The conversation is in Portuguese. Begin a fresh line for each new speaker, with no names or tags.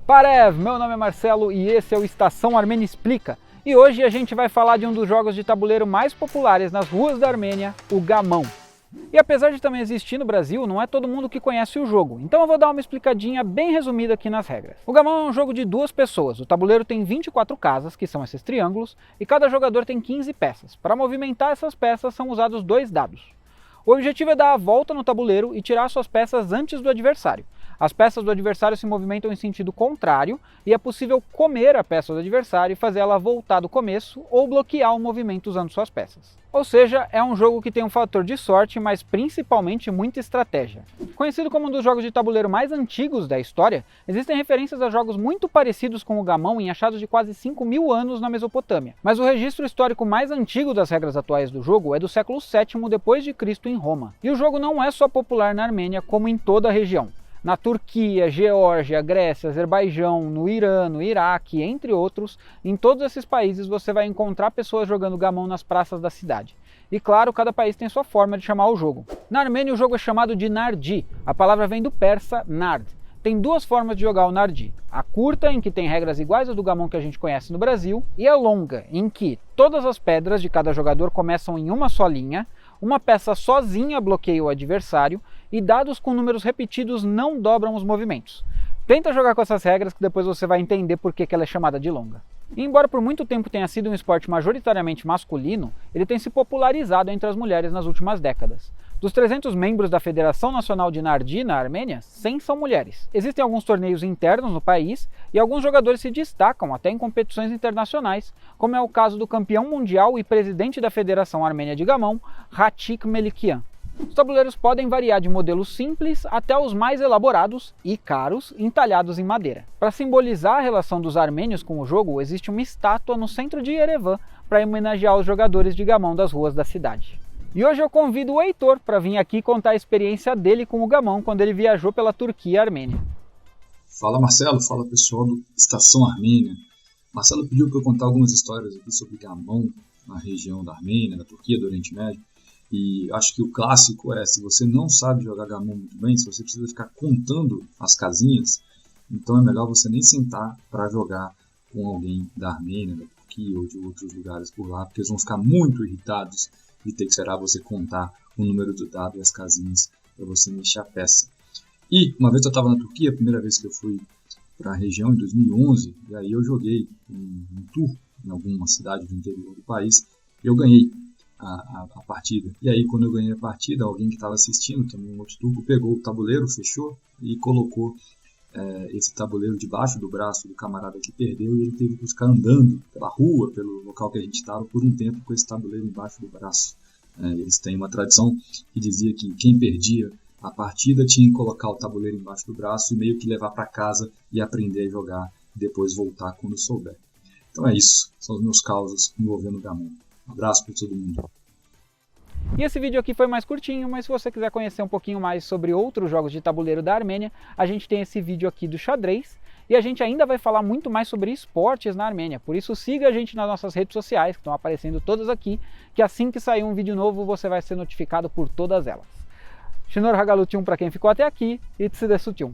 Parev, meu nome é Marcelo e esse é o Estação Armênia Explica. E hoje a gente vai falar de um dos jogos de tabuleiro mais populares nas ruas da Armênia, o Gamão. E apesar de também existir no Brasil, não é todo mundo que conhece o jogo, então eu vou dar uma explicadinha bem resumida aqui nas regras. O Gamão é um jogo de duas pessoas, o tabuleiro tem 24 casas, que são esses triângulos, e cada jogador tem 15 peças. Para movimentar essas peças são usados 2 dados. O objetivo é dar a volta no tabuleiro e tirar suas peças antes do adversário. As peças do adversário se movimentam em sentido contrário e é possível comer a peça do adversário e fazer ela voltar do começo ou bloquear o movimento usando suas peças. Ou seja, é um jogo que tem um fator de sorte, mas principalmente muita estratégia. Conhecido como um dos jogos de tabuleiro mais antigos da história, existem referências a jogos muito parecidos com o Gamão em achados de quase 5.000 anos na Mesopotâmia. Mas o registro histórico mais antigo das regras atuais do jogo é do século VII depois de Cristo em Roma. E o jogo não é só popular na Armênia, como em toda a região. Na Turquia, Geórgia, Grécia, Azerbaijão, no Irã, no Iraque, entre outros, em todos esses países você vai encontrar pessoas jogando Gamão nas praças da cidade. E claro, cada país tem sua forma de chamar o jogo. Na Armênia o jogo é chamado de Nardi, a palavra vem do persa Nard. Tem duas formas de jogar o Nardi, a curta, em que tem regras iguais às do Gamão que a gente conhece no Brasil, e a longa, em que todas as pedras de cada jogador começam em uma só linha, uma peça sozinha bloqueia o adversário e dados com números repetidos não dobram os movimentos. Tenta jogar com essas regras que depois você vai entender por que ela é chamada de longa. E embora por muito tempo tenha sido um esporte majoritariamente masculino, ele tem se popularizado entre as mulheres nas últimas décadas. Dos 300 membros da Federação Nacional de Nardi na Armênia, 100 são mulheres. Existem alguns torneios internos no país e alguns jogadores se destacam até em competições internacionais, como é o caso do campeão mundial e presidente da Federação Armênia de Gamão, Ratik Melikian. Os tabuleiros podem variar de modelos simples até os mais elaborados e caros, entalhados em madeira. Para simbolizar a relação dos armênios com o jogo, existe uma estátua no centro de Yerevan para homenagear os jogadores de Gamão das ruas da cidade. E hoje eu convido o Heitor para vir aqui contar a experiência dele com o Gamão quando ele viajou pela Turquia e Armênia.
Fala Marcelo, fala pessoal do Estação Armênia. Marcelo pediu para eu contar algumas histórias aqui sobre Gamão na região da Armênia, da Turquia, do Oriente Médio. E acho que o clássico é, se você não sabe jogar Gamão muito bem, se você precisa ficar contando as casinhas, então é melhor você nem sentar para jogar com alguém da Armênia, da Turquia ou de outros lugares por lá, porque eles vão ficar muito irritados de ter que esperar você contar o número do dado e as casinhas para você mexer a peça. E uma vez eu estava na Turquia, a primeira vez que eu fui para a região, em 2011, e aí eu joguei um tour em alguma cidade do interior do país, e eu ganhei a partida. E aí quando eu ganhei a partida, alguém que estava assistindo, também um outro turco, pegou o tabuleiro, fechou e colocou esse tabuleiro debaixo do braço do camarada que perdeu, e ele teve que ficar andando pela rua, pelo local que a gente estava, por um tempo com esse tabuleiro embaixo do braço. Eles têm uma tradição que dizia que quem perdia a partida tinha que colocar o tabuleiro embaixo do braço e meio que levar para casa e aprender a jogar e depois voltar quando souber. Então é isso, são os meus causos envolvendo o Gamão. Um abraço para todo mundo.
E esse vídeo aqui foi mais curtinho, mas se você quiser conhecer um pouquinho mais sobre outros jogos de tabuleiro da Armênia, a gente tem esse vídeo aqui do xadrez, e a gente ainda vai falar muito mais sobre esportes na Armênia, por isso siga a gente nas nossas redes sociais, que estão aparecendo todas aqui, que assim que sair um vídeo novo você vai ser notificado por todas elas. Shinor Hagalutyum para quem ficou até aqui, e Tsidesutium.